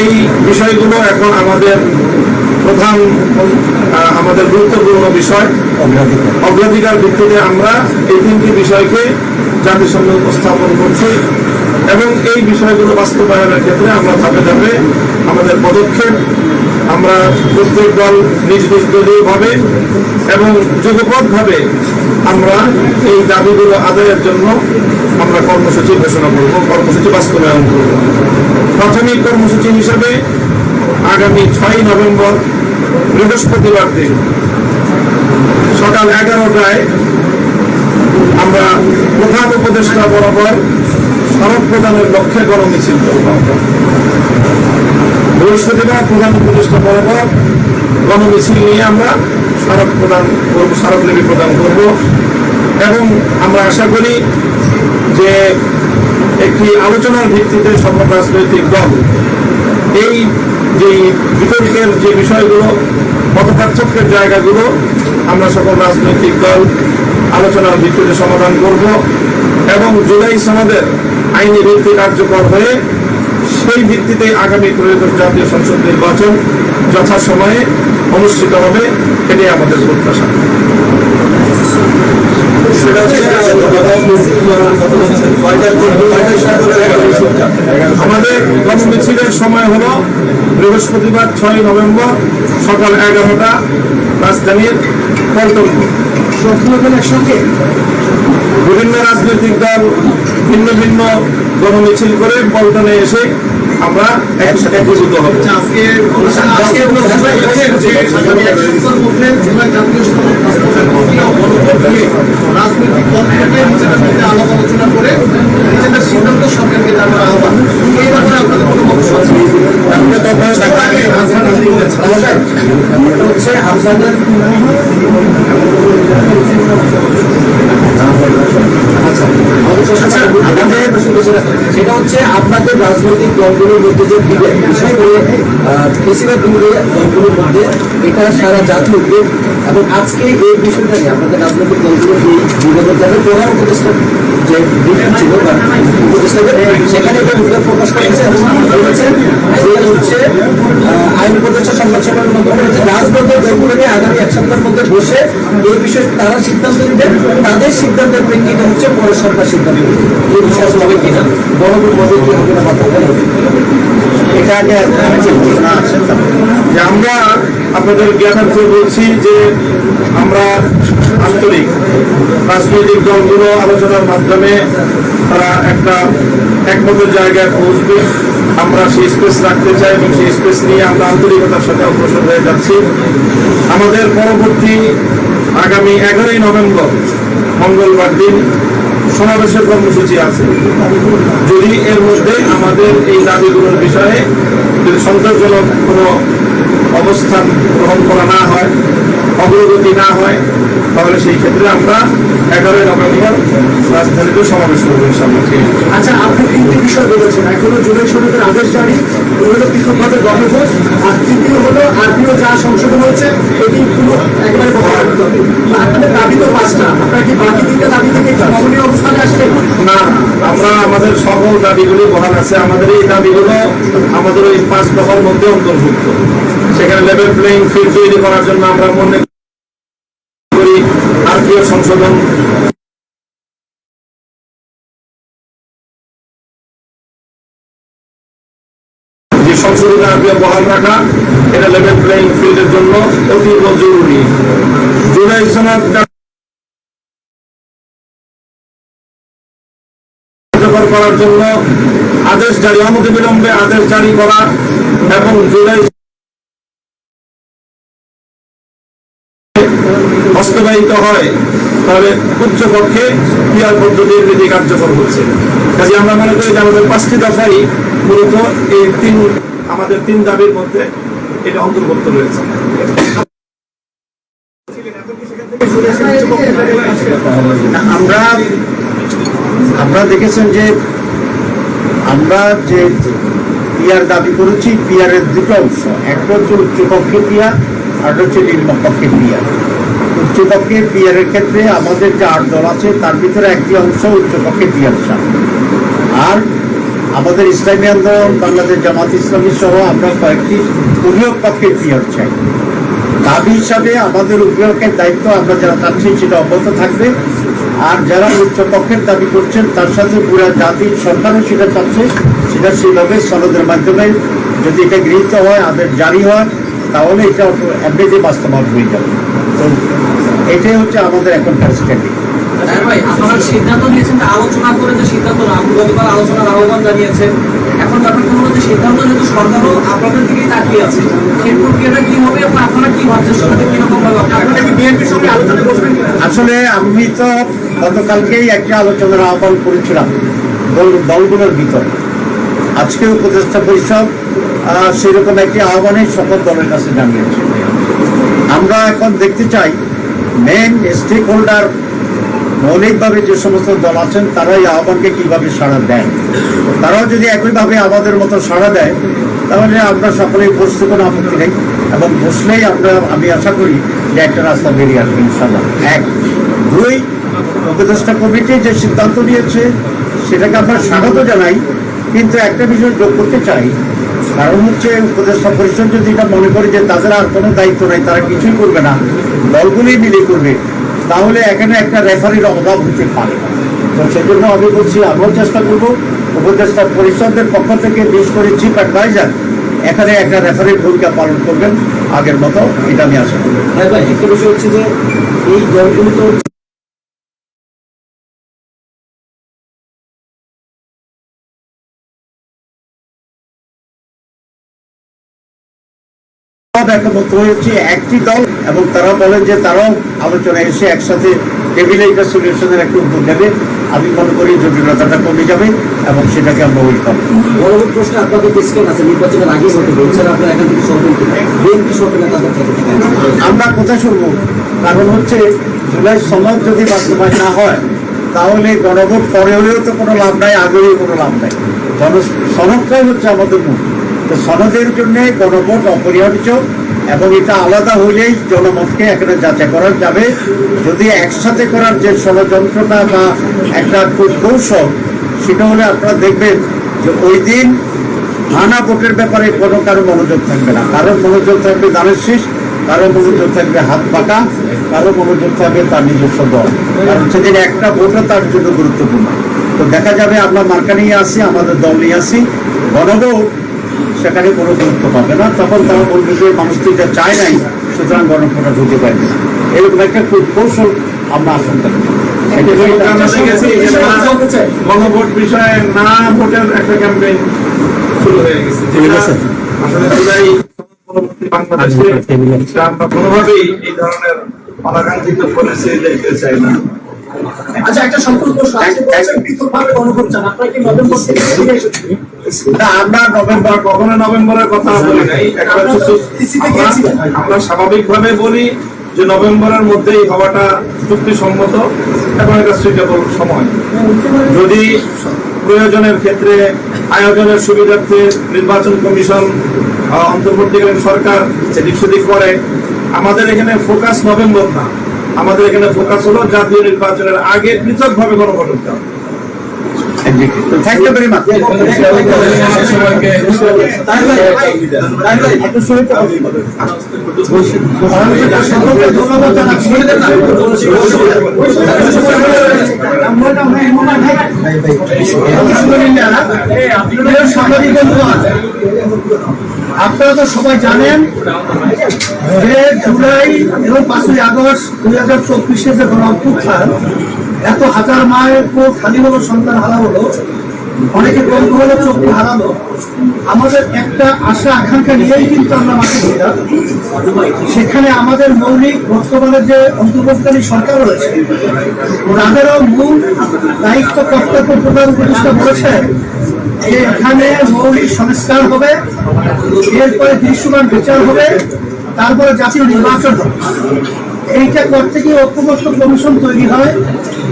এই বিষয়গুলো এখন আমাদের প্রধান আমাদের গুরুত্বপূর্ণ বিষয়। অগ্রাধিকার ভিত্তিতে আমরা এই তিনটি বিষয়কে জাতিসংঘে উপস্থাপন করছি এবং এই বিষয়গুলো বাস্তবায়নের ক্ষেত্রে আমরা ধাপে ধাপে আমাদের পদক্ষেপ আমরা প্রত্যেক দল নিজ নিজ দলীয়ভাবে এবং যুগপথভাবে আমরা এই দাবিগুলো আদায়ের জন্য আমরা কর্মসূচি ঘোষণা করব, কর্মসূচি বাস্তবায়ন করব। প্রাথমিক কর্মসূচি হিসেবে আগামী 6 নভেম্বর বৃহস্পতিবার দিন সকাল 11টায় আমরা প্রধান উপদেষ্টা বরাবর স্মারক প্রদানের লক্ষ্যে গণমিছিল করব। বৃহস্পতিবার প্রধান উপদেষ্টা বরাবর গণমিছিল নিয়ে আমরা স্মারক প্রদান করব, স্মারকলিপি প্রদান করব এবং আমরা আশা করি যে একটি আলোচনার ভিত্তিতে সকল রাজনৈতিক দল এই যে বিতর্কের যে বিষয়গুলো মতপার্থক্যের জায়গাগুলো আমরা সকল রাজনৈতিক দল আলোচনার ভিত্তিতে সমাধান করব এবং জুলাই সনদের আইনি ভিত্তি কার্যকর হয়ে সেই ভিত্তিতে আগামী ত্রয়োদশ জাতীয় সংসদ নির্বাচন যথাসময়ে অনুষ্ঠিত হবে, এটাই আমাদের প্রত্যাশা। আমাদের কর্মমিছিলের সময় হলো বৃহস্পতিবার 6 নভেম্বর সকাল 11টা রাজধানীর পল্টন। বিভিন্ন রাজনৈতিক দল ভিন্ন ভিন্ন গণমিছিল করে পল্টনে এসে আমরা একীভূত হব। আলোচনা করে নিজেদের সিদ্ধান্ত সরকারকে জানানোর আহ্বান, এই ব্যাপারে আপনাদের কোনো মন্তব্য আছে? সেটা হচ্ছে আপনাদের রাজনৈতিক দলগুলোর মধ্যে যে বিভেদ, বিশেষ করে বেশিরভাগ দলগুলোর মধ্যে এটা সারা জাতি উদ্বেগ এবং আজকে এই বিষয়টা নিয়ে আপনাদের রাজনৈতিক দলগুলোর এই বিভেদের যাদের প্রধান উপদেষ্টা যে ব্রিফিং ছিল বা উপদেষ্টাদের সেখানে এটা উদ্বেগ প্রকাশ করেছে এবং বলেছেন যে হচ্ছে আইন উপদেষ্টা সংবাদ সম্মেলনের মাধ্যমে রাজনৈতিক দলগুলো নিয়ে আগামী 1 সপ্তাহের মধ্যে বসে এই বিষয়ে তারা সিদ্ধান্ত নিবেন, তাদের সিদ্ধান্তের প্রেক্ষিতে হচ্ছে পরে সরকার সিদ্ধান্ত নেবে। এই বিষয়ে হবে কিনা বড় মধ্যে কি হবে না মাথা এটা আগে আমরা আপনাদের জ্ঞানার্থে বলছি যে আমরা আন্তরিক রাজনৈতিক দলগুলো আলোচনার মাধ্যমে তারা একটা একমতের জায়গায় পৌঁছবে, আমরা সেই স্পেস রাখতে চাই এবং সেই স্পেস নিয়ে আমরা আন্তরিকতার সাথে অগ্রসর হয়ে যাচ্ছি। আমাদের পরবর্তী আগামী 11ই নভেম্বর মঙ্গলবার দিন সমাবেশের কর্মসূচি আছে। যদি এর মধ্যে আমাদের এই দাবিগুলোর বিষয়ে যদি সন্তোষজনক কোনো অবস্থান গ্রহণ করা না হয়, অগ্রগতি না হয়, তাহলে সেই ক্ষেত্রে আমরা 11ই নভেম্বর রাজধানীতে সমাবেশ করবো ইনশাআল্লাহ। আচ্ছা, আপনি তিনটি বিষয় বলেছেন, এক হলো জুলাই সনদের আদেশ জারি, হলো পৃথকভাবে গণভোট, আর তৃতীয় হলো আরপিও যা সংশোধন হয়েছে এটি পুরো একেবারে আপনাদের দাবি তো 5টা, আপনারা কি বাকি 3টা দাবি থেকে নমনীয় অবস্থানে আসছেন? না, আমরা আমাদের সকল দাবিগুলি বহাল আছে। আমাদের এই দাবিগুলো আমাদের ওই 5 দফার মধ্যে অন্তর্ভুক্ত। সেখানে লেভেল প্লেইং ফিল্ড তৈরি করার জন্য আমরা মনে করি আরপিও সংশোধন, যে সংশোধন আরপিও বহাল রাখা, এটা লেভেল প্লেইং ফিল্ডের জন্য অতীব জরুরি। জুলাই সনদ করার জন্য আদেশ জারি, অনতিবিলম্বে আদেশ জারি করা এবং জুলাই বাস্তবায়িত হয়, তাহলে উচ্চপক্ষে পিয়ার পদ্ধতির বিধি কার্যকর হচ্ছে। কাজে আমরা মনে করি যে আমাদের 5টি দফাই মূলত এই আমাদের 3 দাবির মধ্যে এটা অন্তর্ভুক্ত রয়েছে। আমরা দেখেছেন যে আমরা যে পিয়ার দাবি করেছি, পিয়ারের দুটো অংশ, একটা হচ্ছে উচ্চপক্ষের পিয়ার আর হচ্ছে নিম্নপক্ষের পিয়ার। উচ্চপক্ষের পিয়ারের ক্ষেত্রে আমাদের যে 8 দল আছে তার ভিতরে একটি অংশ উচ্চপক্ষের পিয়ার চান, আর আমাদের ইসলামী আন্দোলন, বাংলাদেশ জামাত ইসলামী সহ আমরা কয়েকটি উভয় পক্ষের পিয়র চাই। দাবি হিসাবে আমাদের উভয়কের দায়িত্ব আমরা যারা চাচ্ছি সেটা অব্যাহত থাকবে, আর যারা উচ্চ পক্ষের দাবি করছেন তার সাথে পুরো জাতির সরকারও সেটা চাচ্ছে, সেটা সেইভাবে সনদের মাধ্যমে যদি এটা গৃহীত হয়, আদেশ জারি হয়, তাহলে এটা এমনিতে বাস্তবায়ন হয়ে যাবে। তো এটাই হচ্ছে আমাদের এখনকার স্ট্যান্ডিং। ভাই, আপনারা সিদ্ধান্ত নিয়েছেন, আলোচনা করে যে সিদ্ধান্ত না, আপনি গতকাল আলোচনার আহ্বান জানিয়েছেন। এখন ব্যাপারটা হলো যে সিদ্ধান্ত যেহেতু সরকারও আপনাদের দিকেই তাকিয়ে আছে, সেই প্রক্রিয়াটা কি হবে এবং আপনারা কি ভাবছেন, সেটা কিরকম ভাবে আপনারা কি বিএনপির সঙ্গে আলোচনা করবেন? আসলে আমি তো গতকালকেই একটা আলোচনার আহ্বান করেছিলাম দলগুলোর ভিতর। আজকে উপদেষ্টা পরিষদ সেরকম একটি আহ্বানের সকল দলের কাছে জানিয়েছে। আমরা এখন দেখতে চাই মেন স্টেক হোল্ডার মৌলিকভাবে যে সমস্ত দল আছেন তারা এই আহ্বানকে কীভাবে সাড়া দেয়। তারাও যদি একইভাবে আমাদের মতো সাড়া দেয় তাহলে আমরা সকলেই বসতে কোনো আপত্তি নেই, এবং বসলেই আমি আশা করি যে একটা রাস্তা বেরিয়ে আসবে ইনশাল্লাহ। এক, দুই, উপদেষ্টা কমিটি যে সিদ্ধান্ত নিয়েছে সেটাকে আমরা স্বাগত জানাই, কিন্তু একটা বিষয় যোগ করতে চাই। কারণ হচ্ছে উপদেষ্টা পরিষদ যদি এটা মনে করে যে তাদের আর কোনো দায়িত্ব নাই, তারা কিছুই করবে না, দলগুলোই মিলে করবে, তাহলে এখানে একটা রেফারির অভাব হতে পারে। তো সেজন্য আমি বলছি, আমরাও চেষ্টা করবো উপদেষ্টা পরিষদের পক্ষ থেকে বিশেষ করে চিফ অ্যাডভাইজার এখানে একটা রেফারির ভূমিকা পালন করবেন আগের মতো, এটা আমি আশা করি। হ্যাঁ ভাই, একটা বিষয় হচ্ছে যে এই দলগুলো তো একমত হয়েছে একটি দল, এবং তারা বলেন যে তারাও আলোচনায় এসে একসাথে টেবিলে এটা সলিউশনের একটা উদ্যোগ নেবে। আমি মনে করি জটিলতাটা কমে যাবে এবং সেটাকে আমরা ওয়েলকাম। বড় প্রশ্ন আপনাদের ডিসকাস আছে, নির্বাচনের আগে হতে বলছেন আপনারা এখান থেকে সরবেন কিনা, বিএনপি সরবে না তাদের থেকে? আমরা কোথায় শুনবো? কারণ হচ্ছে জুলাই সনদ যদি বাস্তবায়ন না হয় তাহলে গণভোট পরে হলেও তো কোনো লাভ নাই, আগেও কোনো লাভ নাই। সনদটাই হচ্ছে আমাদের মূল। তো সনদের জন্য গণভোট অপরিহার্য, এবং এটা আলাদা হইলেই জনমতকে এখানে যাচাই করা যাবে। যদি একসাথে করার যে ষড়যন্ত্রটা বা একটা কৌশল, সেটা হলে আপনারা দেখবেন যে ওই দিন আনা ভোটের ব্যাপারে কোনো কারো মনোযোগ থাকবে না। কারোর মনোযোগ থাকবে দানের শীষ, কারো মনোযোগ থাকবে হাত পাকা, কারো মনোযোগ থাকবে তার নিজস্ব দল। কারণ সেদিন একটা ভোটও তার জন্য গুরুত্বপূর্ণ। তো দেখা যাবে আমরা মার্কা নিয়ে আসি, আমাদের দল নিয়ে আসি, গণভোট সেখানে কোনো গুরুত্ব পাবে না। তখন তারা বলবে যে মানুষ তো এটা চায় নাই, সুতরাং গণভোটটা ঢুকে পারবে না। এরকম একটা কৌশল আমরা আশঙ্কা করি। গণভোট বিষয়ে না ভোটের একটা ক্যাম্পেইন শুরু হয়ে গেছে, যেটা আসলে জুলাই পরবর্তী বাংলাদেশে আমরা কোনোভাবেই এই ধরনের অনাকাঙ্ক্ষিত পরিস্থিতি দেখতে চাই না। আচ্ছা, একটা সম্পূর্ণ প্রশ্ন, আজকে বলছেন পৃথকভাবে গণভোট চান, আপনারা কি নভেম্বর থেকে ফিরে এসেছেন? না, আমরা কখনো নভেম্বরের কথা বলি নাই। আমরা স্বাভাবিকভাবে বলি যে নভেম্বরের মধ্যেই হওয়াটা যুক্তিসম্মত এবং এটা সুইটেবল সময়। যদি প্রয়োজনের ক্ষেত্রে আয়োজনের সুবিধার্থে নির্বাচন কমিশন, অন্তর্বর্তীকালীন সরকার এদিক সেদিক করে, আমাদের এখানে ফোকাস নভেম্বর না, আমাদের এখানে ফোকাস হলো জাতীয় নির্বাচনের আগে পৃথকভাবে গণভোট করতে হবে। Thank you very much. আপনারা তো সবাই জানেন যে জুলাই এবং 5ই আগস্ট 2024 যে গণঅভ্যুত্থান, এত হাজার মায়ের কোল খালি হলো, সন্তান হারা হলো, অনেকে বন্ধ হলো, চোখে হারালো। আমাদের একটা আশা আকাঙ্ক্ষা নিয়েই কিন্তু আমরা মাঠে ছিলাম। সেখানে আমাদের মৌলিক বর্তমানে যে অন্তর্বর্তীকালী সরকার রয়েছে, তাদেরও মূল দায়িত্ব কর্তব্য প্রধান উপদেষ্টা বলেছে যে এখানে মৌলিক সংস্কার হবে, এরপরে দৃশ্যমান বিচার হবে, তারপরে জাতীয় নির্বাচন হবে। এইটা করতে গিয়ে ঐক্যবদ্ধ কমিশন তৈরি হয়,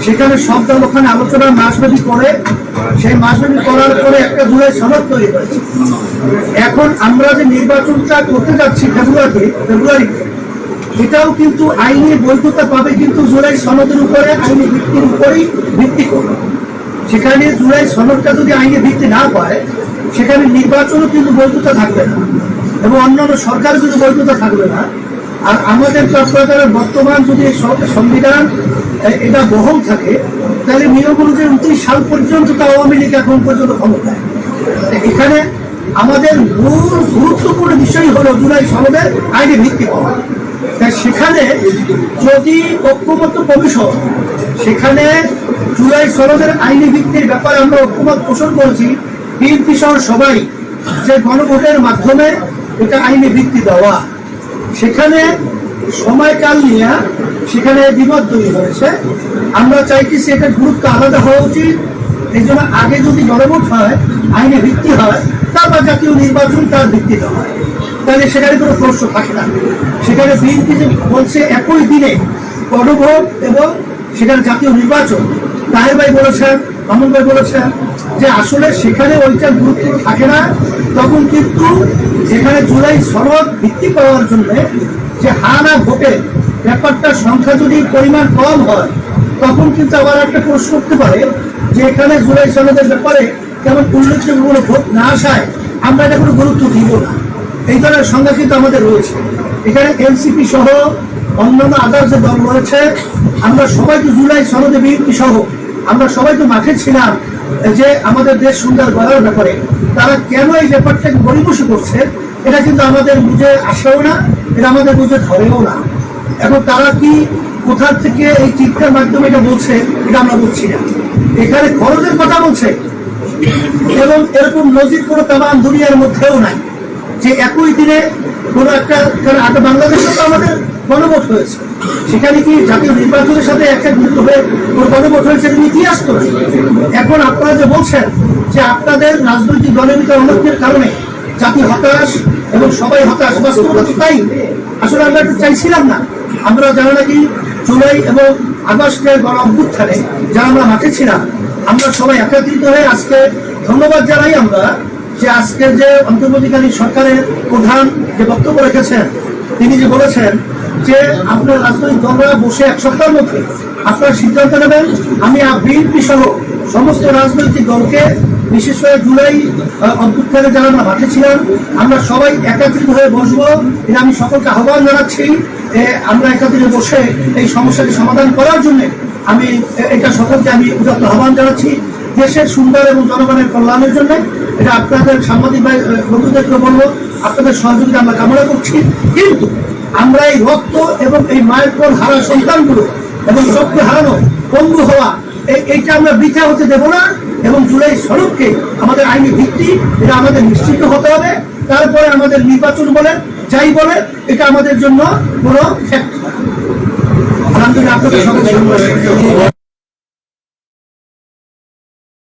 সেখানে সব দল ওখানে আলোচনার মাসব্যাপী করে, সেই মাসব্যাপী করার পরে একটা জুলাই সনদ তৈরি হয়েছে। এখন আমরা যে নির্বাচনটা করতে যাচ্ছি ফেব্রুয়ারিতে, এটাও কিন্তু আইনি বৈধতা পাবে, কিন্তু জুলাই সনদের উপরে, আইনি ভিত্তির উপরেই ভিত্তি করবে। সেখানে জুলাই সনদটা যদি আইনে ভিত্তি না পায়, সেখানে নির্বাচনও কিন্তু বৈধতা থাকবে না এবং অন্যান্য সরকার কিন্তু বৈধতা থাকবে না। আর আমাদের সরকারের বর্তমান যদি সংবিধান এটা বহল থাকে, তাহলে নিয়ম অনুযায়ী 29 সাল পর্যন্ত তো আওয়ামী লীগ এখন পর্যন্ত ক্ষমতায়। এখানে আমাদের মূল গুরুত্বপূর্ণ বিষয় হলো জুলাই সনদের আইনে ভিত্তি পাওয়া। তাই সেখানে যদি ঐক্যমত্য কমিশন সেখানে জুলাই সনদের আইনি ভিত্তির ব্যাপারে আমরা ঐক্যমত পোষণ করেছি, বিএনপি সহ সবাই, যে গণভোটের মাধ্যমে এটা আইনি ভিত্তি দেওয়া, সেখানে সময়কাল নিয়ে সেখানে বিবাদ তৈরি হয়েছে। আমরা চাইতেছি এটার গুরুত্ব আলাদা হওয়া উচিত। এই জন্য আগে যদি গণভোট হয়, আইনে ভিত্তি হয়, তারপর জাতীয় নির্বাচন তার ভিত্তিতে হয়, তাহলে সেখানে কোনো প্রশ্ন থাকে না। সেখানে বিএনপি যে বলছে একই দিনে গণভোট এবং সেখানে জাতীয় নির্বাচন, তাহের ভাই বলেছেন, মামুন ভাই বলেছেন যে আসলে সেখানে ওইটার গুরুত্ব থাকে না। তখন কিন্তু যেখানে জুলাই সনদ ভিত্তি পাওয়ার জন্য যে হানা ভোটের ব্যাপারটা সংখ্যা যদি পরিমাণ কম হয়, তখন কিন্তু আবার একটা প্রশ্ন করতে পারে যে এখানে জুলাই সনদের ব্যাপারে যেমন উল্লেখযোগ্য কোনো ভোট না আসায় আমরা এটা কোনো গুরুত্ব দিব না, এই ধরনের সংখ্যা কিন্তু আমাদের রয়েছে। এখানে এনসিপি সহ অন্যান্য আদার্স যে দল রয়েছে, আমরা সবাই তো জুলাই সনদে বিএনপি সহ আমরা সবাই তো মাঠে ছিলাম যে আমাদের দেশ সুন্দর গড়ার ব্যাপারে। তারা কেন এই ব্যাপারটাকে গরিবসী করছে, এটা কিন্তু আমাদের বুঝে আসেও না, এটা আমাদের বুঝে ধরেও না। এখন তারা কি কোথা থেকে এই চিত্রের মাধ্যমে এটা বলছে, এটা আমরা বুঝছি না। এখানে খরচের কথা বলছে এবং এরকম নজির কোনো তামাম দুনিয়ার মধ্যেও নাই যে একই দিনে কোনো একটা বাংলাদেশে তো আমাদের গণভোট হয়েছে, সেখানে কি জাতীয় নির্বাচনের সাথে একটা যুক্ত হয়ে কোনো গণভোট হয়েছে, ইতিহাস করে। এখন আপনারা যে বলছেন যে আপনাদের রাজনৈতিক দলের ভিতরে অনৈক্যের কারণে জাতি হতাশ এবং সবাই হতাশ, বাস্তবতা তাই। আসলে আমরা একটু চাইছিলাম না, আমরা যারা নাকি জুলাই এবং আগস্টের গণ অভ্যুত্থানে যারা আমরা মাঠে ছিলাম, আমরা সবাই একত্রিত হয়ে আজকে ধন্যবাদ জানাই আমরা যে আজকের যে অন্তর্বর্তীকালীন সরকারের প্রধান যে বক্তব্য রেখেছেন, তিনি যে বলেছেন যে আপনার রাজনৈতিক দলরা বসে এক সপ্তাহের মধ্যে আপনারা সিদ্ধান্ত নেবেন। আমি বিএনপি সহ সমস্ত রাজনৈতিক দলকে, বিশেষ করে জুলাই অভ্যুত্থানে যারা আমরা মাঠে ছিলাম, আমরা সবাই একত্রিত হয়ে বসবো। এটা আমি সকলকে আহ্বান জানাচ্ছি, আমরা একত্রিত বসে এই সমস্যাটি সমাধান করার জন্য আমি এটা সকলকে আমি উদাত্ত আহ্বান জানাচ্ছি, দেশের সুন্দর এবং জনগণের কল্যাণের জন্য। এটা আপনাদের সাংবাদিক ভাই বন্ধুদেরকে বলবো, আপনাদের সহযোগিতা আমরা কামনা করছি। কিন্তু আমরা এই রক্ত এবং এই মায়ের পর হারা সন্তানগুলো এবং চোখকে হারানো, পঙ্গু হওয়া, এইটা আমরা বৃথা হতে দেব না। এবং জুলাই সনদকে আমাদের আইনি ভিত্তি এটা আমাদের নিশ্চিত হতে হবে। তারপরে আমাদের নির্বাচন বলে যাই বলে, এটা আমাদের জন্য কোনো ফ্যাক্ট। আলহামদুলিল্লাহ, আপনাদের সঙ্গে